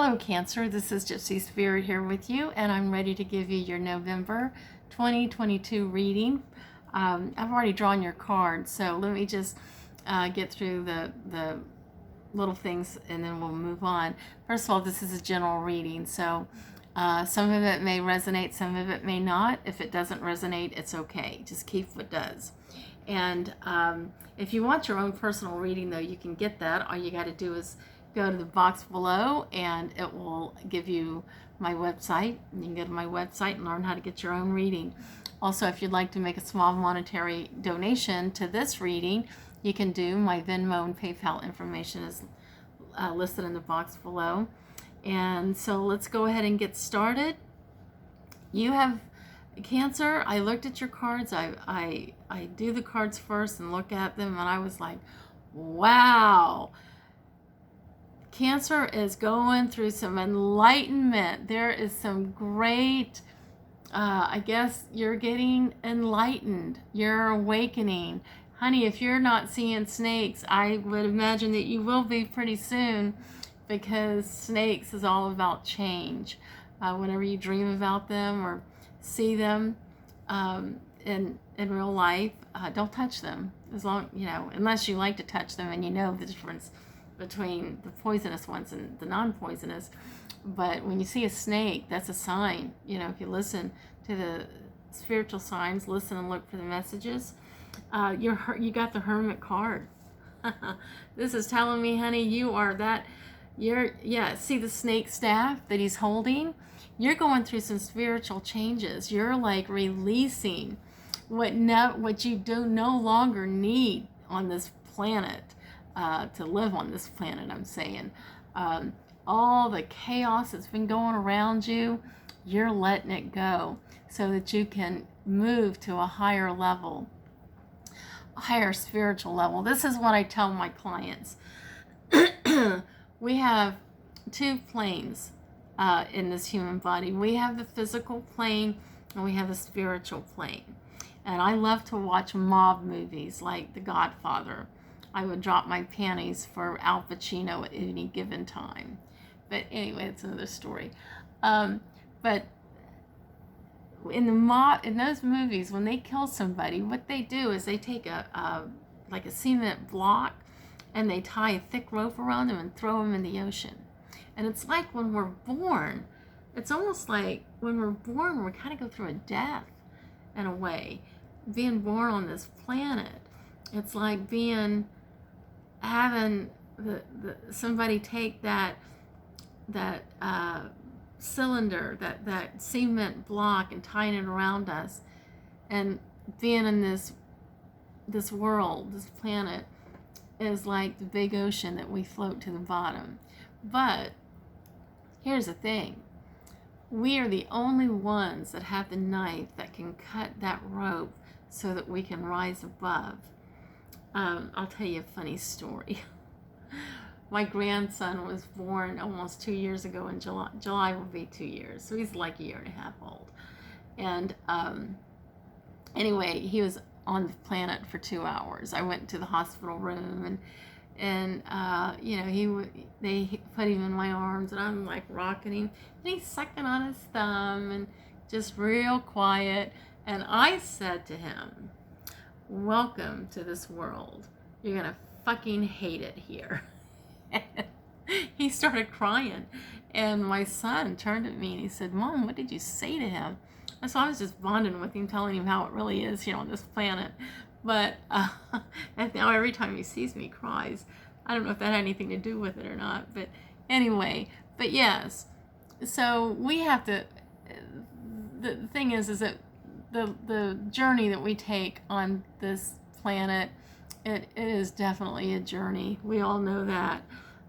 Hello, Cancer. This is Gypsy Spirit here with you, and I'm ready to give you your November 2022 reading. I've already drawn your card, so let me just get through the little things, and then we'll move on. First of all, this is a general reading, so some of it may resonate, some of it may not. If it doesn't resonate, it's okay. Just keep what does. And if you want your own personal reading, though, you can get that. All you got to do is go to the box below and it will give you my website. You can go to my website and learn how to get your own reading. Also, if you'd like to make a small monetary donation to this reading, you can do. My Venmo and PayPal information is listed in the box below. And so let's go ahead and get started. You have Cancer. I looked at your cards. I do the cards first and look at them, and I was like, wow. Cancer is going through some enlightenment. There is some great, I guess you're getting enlightened. You're awakening. Honey, if you're not seeing snakes, I would imagine that you will be pretty soon, because snakes is all about change. Whenever you dream about them or see them in real life, don't touch them. As long, unless you like to touch them and you know the difference between the poisonous ones and the non-poisonous. But when you see a snake, that's a sign. If you listen to the spiritual signs, listen and look for the messages. You got the Hermit card. This is telling me, honey, you are that. See the snake staff that he's holding? You're going through some spiritual changes. You're like releasing what you do no longer need on this planet. To live on this planet, I'm saying. All the chaos that's been going around you, you're letting it go so that you can move to a higher level, a higher spiritual level. This is what I tell my clients. We have two planes in this human body. We have the physical plane and we have the spiritual plane. And I love to watch mob movies like The Godfather. I would drop my panties for Al Pacino at any given time. But anyway, it's another story. But in those movies, when they kill somebody, what they do is they take a cement block and they tie a thick rope around them and throw them in the ocean. And it's like when we're born, it's almost like when we're born, we kind of go through a death in a way. Being born on this planet, it's like having somebody take that cylinder, that cement block, and tying it around us, and being in this world, this planet, is like the big ocean that we float to the bottom. But here's the thing. We are the only ones that have the knife that can cut that rope so that we can rise above. I'll tell you a funny story. My grandson was born almost 2 years ago in July. July will be 2 years, so he's like a year and a half old. And anyway, he was on the planet for 2 hours. I went to the hospital room, and they put him in my arms, and I'm like rocking him, and he's sucking on his thumb and just real quiet. And I said to him, "Welcome to this world. You're gonna fucking hate it here." He started crying, and my son turned at me and he said, "Mom, what did you say to him?" And so I was just bonding with him, telling him how it really is here on this planet. But and now every time he sees me, he cries. I don't know if that had anything to do with it or not, but anyway. But yes, so we have to. The thing is that the journey that we take on this planet, it is definitely a journey. We all know that.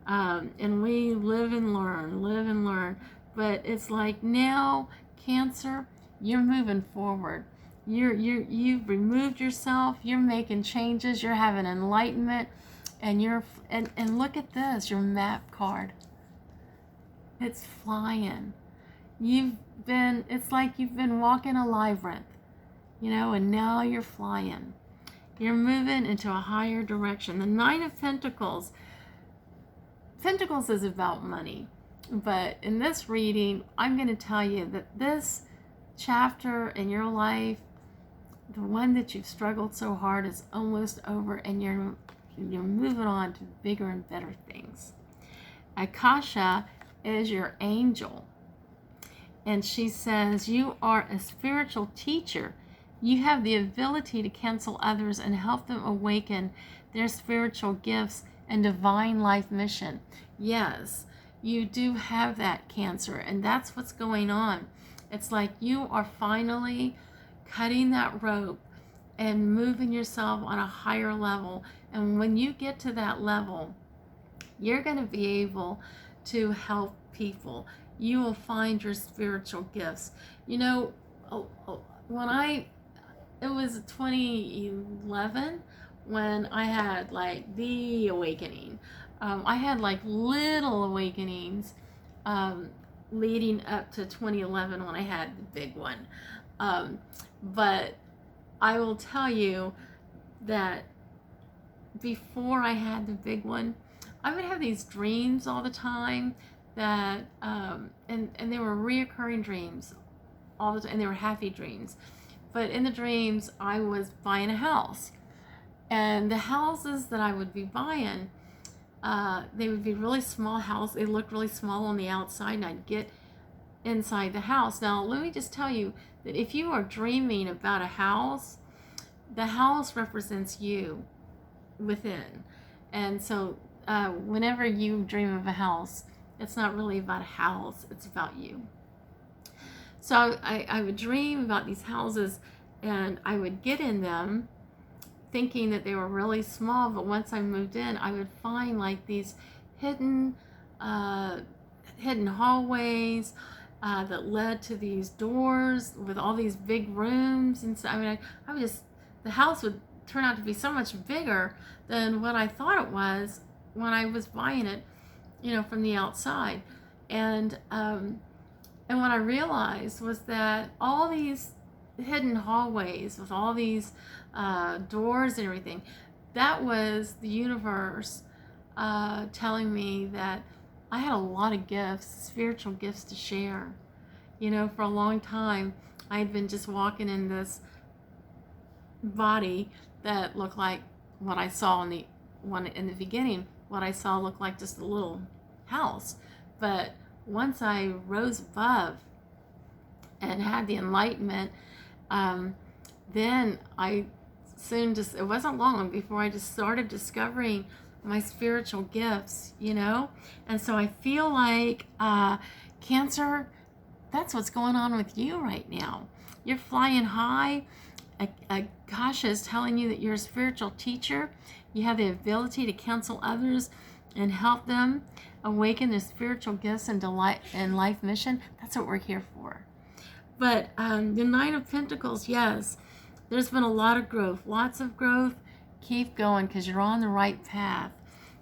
And we live and learn. But it's like now, Cancer, you're moving forward. You've removed yourself. You're making changes. You're having enlightenment, and and look at this, your map card. It's flying. It's like you've been walking a labyrinth, and now you're flying. You're moving into a higher direction. The Nine of Pentacles. Pentacles is about money. But in this reading, I'm going to tell you that this chapter in your life, the one that you've struggled so hard, is almost over, and you're moving on to bigger and better things. Akasha is your angel, and she says you are a spiritual teacher. You have the ability to counsel others and help them awaken their spiritual gifts and divine life mission. Yes, you do have that, Cancer, and that's what's going on. It's like you are finally cutting that rope and moving yourself on a higher level. And when you get to that level, you're going to be able to help people. You will find your spiritual gifts. You know, it was 2011 when I had like the awakening. I had like little awakenings leading up to 2011 when I had the big one. But I will tell you that before I had the big one, I would have these dreams all the time that, and they were reoccurring dreams all the time, and they were happy dreams. But in the dreams, I was buying a house. And the houses that I would be buying, they would be really small houses. They looked really small on the outside, and I'd get inside the house. Now, let me just tell you that if you are dreaming about a house, the house represents you within. And so whenever you dream of a house, it's not really about a house, it's about you. So I would dream about these houses, and I would get in them thinking that they were really small, but once I moved in, I would find like these hidden hallways that led to these doors with all these big rooms. And so, I mean, I would just, the house would turn out to be so much bigger than what I thought it was when I was buying it, you know, from the outside. And what I realized was that all these hidden hallways with all these doors and everything, that was the universe telling me that I had a lot of gifts, spiritual gifts to share. You know, for a long time, I had been just walking in this body that looked like what I saw in the beginning. What I saw looked like just a little house. But once I rose above and had the enlightenment, then I soon just, it wasn't long before I just started discovering my spiritual gifts, you know? And so I feel like, Cancer, that's what's going on with you right now. You're flying high. Akasha is telling you that you're a spiritual teacher. You have the ability to counsel others and help them awaken their spiritual gifts and delight and life mission. That's what we're here for. But the Nine of Pentacles, yes, there's been a lot of growth, lots of growth. Keep going because you're on the right path.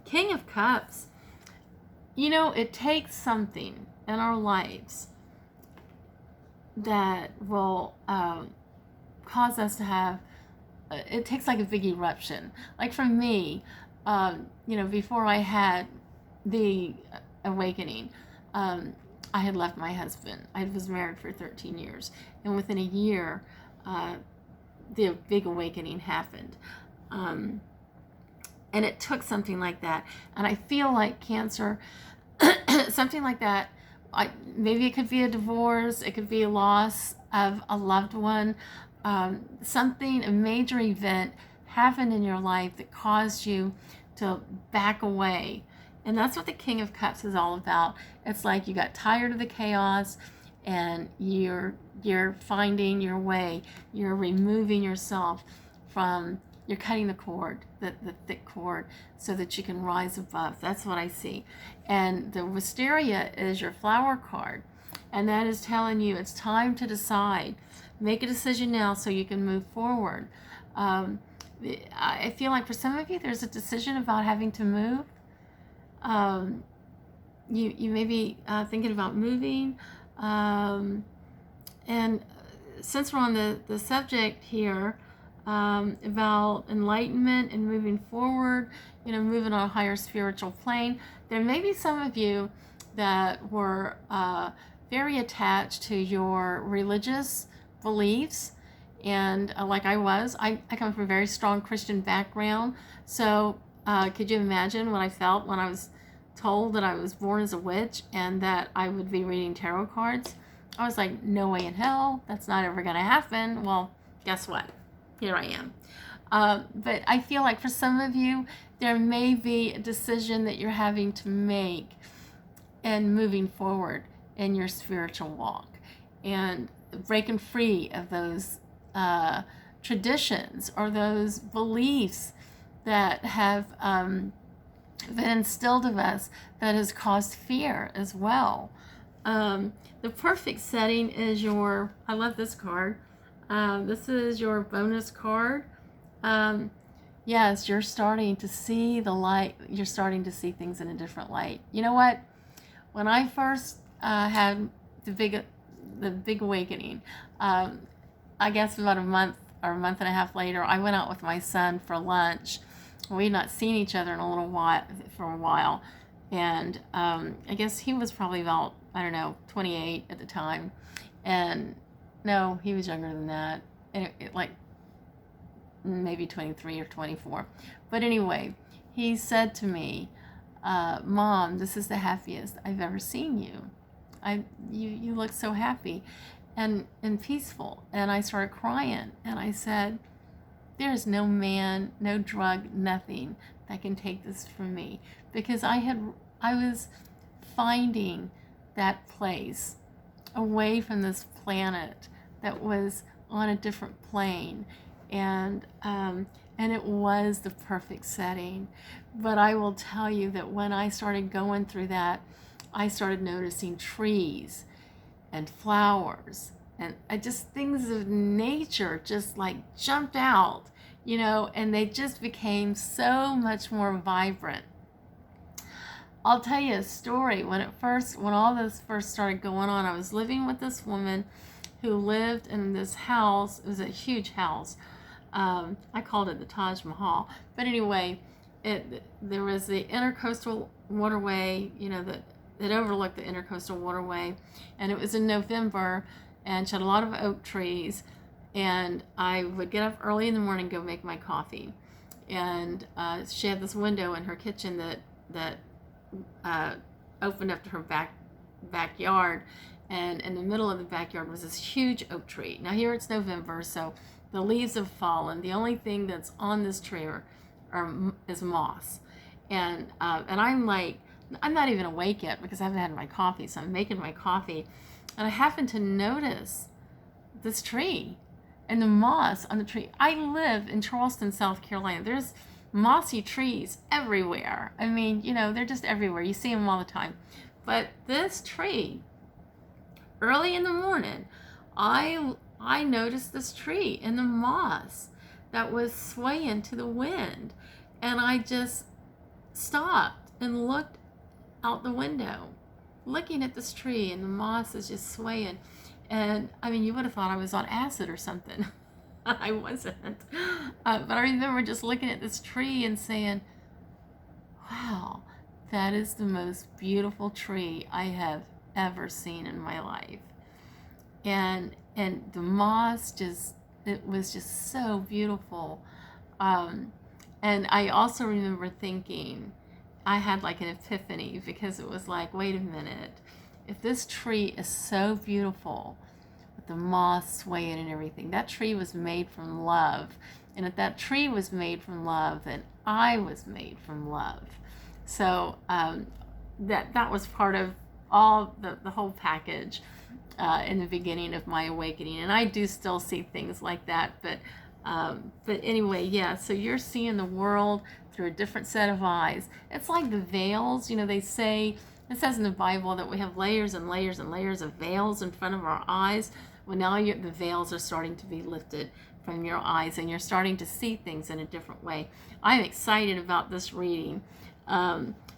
King of Cups, you know, it takes something in our lives that will cause us to have, it takes like a big eruption. Like for me, you know, before I had the awakening, I had left my husband. I was married for 13 years. And within a year, the big awakening happened. And it took something like that. And I feel like Cancer, something like that, maybe it could be a divorce, it could be a loss of a loved one, something, a major event happened in your life that caused you to back away. And that's what the King of Cups is all about. It's like you got tired of the chaos and you're finding your way. You're removing yourself from, you're cutting the cord, the thick cord, so that you can rise above. That's what I see. And the Wisteria is your flower card. And that is telling you it's time to decide. Make a decision now so you can move forward. I feel like for some of you, there's a decision about having to move. You may be thinking about moving. And since we're on the subject here, about enlightenment and moving forward, you know, moving on a higher spiritual plane, there may be some of you that were very attached to your religious beliefs. And like I come from a very strong Christian background. So could you imagine what I felt when I was told that I was born as a witch and that I would be reading tarot cards? I was like, no way in hell, that's not ever going to happen. Well, guess what? Here I am. But I feel like for some of you, there may be a decision that you're having to make and moving forward in your spiritual walk and breaking free of those traditions or those beliefs that have been instilled of us that has caused fear as well. The perfect setting is your, I love this card. This is your bonus card. Yes, you're starting to see the light. You're starting to see things in a different light. You know what? When I first had the big awakening, I guess about a month or a month and a half later, I went out with my son for lunch. We had not seen each other in a while, and I guess he was probably about, I don't know, 28 at the time, and no, he was younger than that, and like maybe 23 or 24. But anyway, he said to me, "Mom, this is the happiest I've ever seen you. You look so happy and peaceful." And I started crying, and I said, there is no man, no drug, nothing that can take this from me, because I was finding that place away from this planet that was on a different plane, and it was the perfect setting. But I will tell you that when I started going through that, I started noticing trees and flowers, and things of nature just like jumped out, and they just became so much more vibrant. I'll tell you a story. When all this first started going on, I was living with this woman who lived in this house. It was a huge house. I called it the Taj Mahal. But anyway, there was the intercoastal waterway, that overlooked the intercoastal waterway, and it was in November, and she had a lot of oak trees, and I would get up early in the morning, go make my coffee, and she had this window in her kitchen that opened up to her backyard, and in the middle of the backyard was this huge oak tree. Now here it's November, so the leaves have fallen. The only thing that's on this tree is moss, and I'm like, I'm not even awake yet because I haven't had my coffee, so I'm making my coffee, and I happen to notice this tree and the moss on the tree. I live in Charleston, South Carolina. There's mossy trees everywhere. I mean, they're just everywhere. You see them all the time. But this tree, early in the morning, I noticed this tree and the moss that was swaying to the wind, and I just stopped and looked out the window, looking at this tree, and the moss is just swaying. And I mean, you would have thought I was on acid or something. I wasn't. But I remember just looking at this tree and saying, wow, that is the most beautiful tree I have ever seen in my life. And the moss it was just so beautiful. And I also remember thinking, I had like an epiphany, because it was like, wait a minute, if this tree is so beautiful with the moss swaying and everything, that tree was made from love. And if that tree was made from love, then I was made from love. So that was part of all the whole package in the beginning of my awakening. And I do still see things like that, but anyway, yeah, so you're seeing the world through a different set of eyes. It's like the veils, it says in the Bible that we have layers and layers and layers of veils in front of our eyes. Well, now the veils are starting to be lifted from your eyes, and you're starting to see things in a different way. I'm excited about this reading.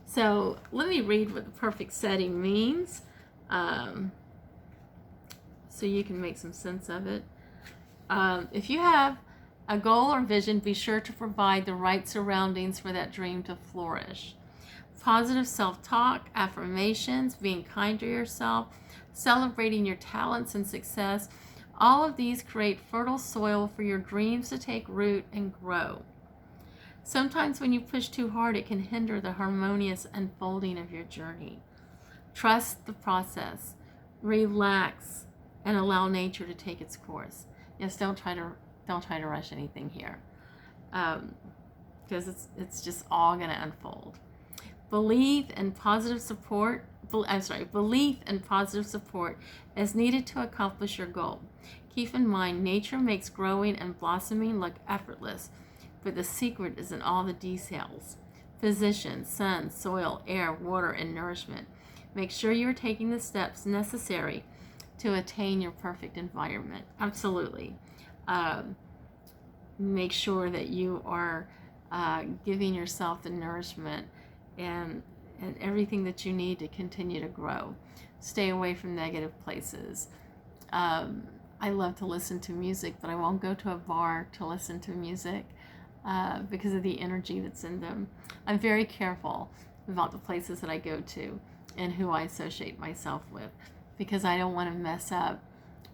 So let me read what the perfect setting means, so you can make some sense of it. If you have a goal or vision, be sure to provide the right surroundings for that dream to flourish. positive self-talk, affirmations, being kind to yourself, celebrating your talents and success. All of these create fertile soil for your dreams to take root and grow. Sometimes when you push too hard, it can hinder the harmonious unfolding of your journey. Trust the process. Relax and allow nature to take its course. Yes, don't try to rush anything here, because it's just all going to unfold. Belief and positive support is needed to accomplish your goal. Keep in mind, nature makes growing and blossoming look effortless, but the secret is in all the details. Position, sun, soil, air, water, and nourishment. Make sure you're taking the steps necessary to attain your perfect environment. Absolutely. Make sure that you are giving yourself the nourishment and everything that you need to continue to grow. Stay away from negative places. I love to listen to music, but I won't go to a bar to listen to music because of the energy that's in them. I'm very careful about the places that I go to and who I associate myself with, because I don't want to mess up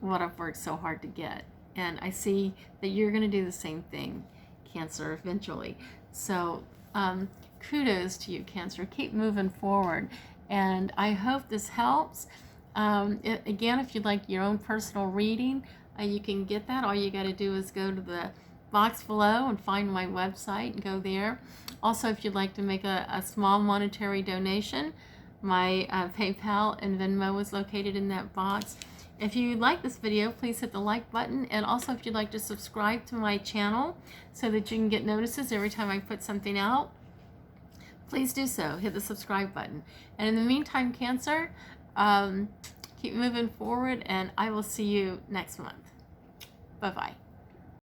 what I've worked so hard to get. And I see that you're going to do the same thing, Cancer, eventually. So kudos to you, Cancer. Keep moving forward. And I hope this helps. Again, if you'd like your own personal reading, you can get that. All you got to do is go to the box below and find my website and go there. Also, if you'd like to make a small monetary donation, my PayPal and Venmo is located in that box. If you like this video, please hit the like button. And also, if you'd like to subscribe to my channel so that you can get notices every time I put something out, please do so. Hit the subscribe button. And in the meantime, Cancer, keep moving forward, and I will see you next month. Bye-bye.